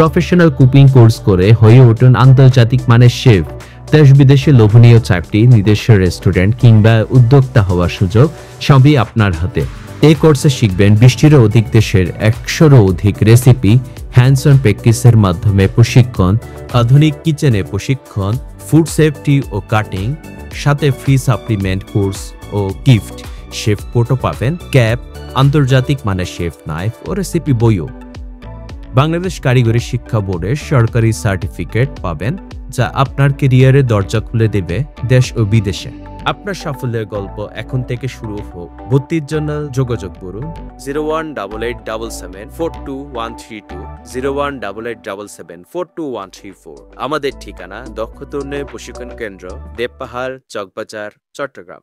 Professional cooking course করে হয়ে উঠুন আন্তর্জাতিক মানের শেফ। দেশ বিদেশে লোভনীয় চাকরি, নিজস্ব রেস্টুরেন্ট কিংবা উদ্যোক্তা হওয়ার সুযোগ সবই আপনার হাতে। এই কোর্সে শিখবেন 20টিরও অধিক দেশের 100রও অধিক রেসিপি, হ্যান্ডস অন প্র্যাকটিসের মাধ্যমে প্রশিক্ষণ, আধুনিক কিচেনে প্রশিক্ষণ, ফুড সেফটি ও কাটিং, সাথে ফ্রি সাপ্লিমেন্ট কোর্স ও গিফট। শেফ কোটও পাবেন, ক্যাপ, আন্তর্জাতিক মানের শেফ নাইফ ও রেসিপি বইও। বাংলাদেশ কারিগরি শিক্ষা বোর্ডের সরকারি সার্টিফিকেট পাবেন, যা আপনার ক্যারিয়ারের দরজা খুলে দেবে দেশ ও বিদেশে। আপনার সাফল্যের গল্প এখন থেকে শুরু হোক। ভর্তির জন্য যোগাযোগ করুন 018877423132, 018877423134। আমাদের ঠিকানা দক্ষতা উন্নয়ন প্রশিক্ষণ কেন্দ্র, দেবপাহাড়, চকবাজার, চট্টগ্রাম।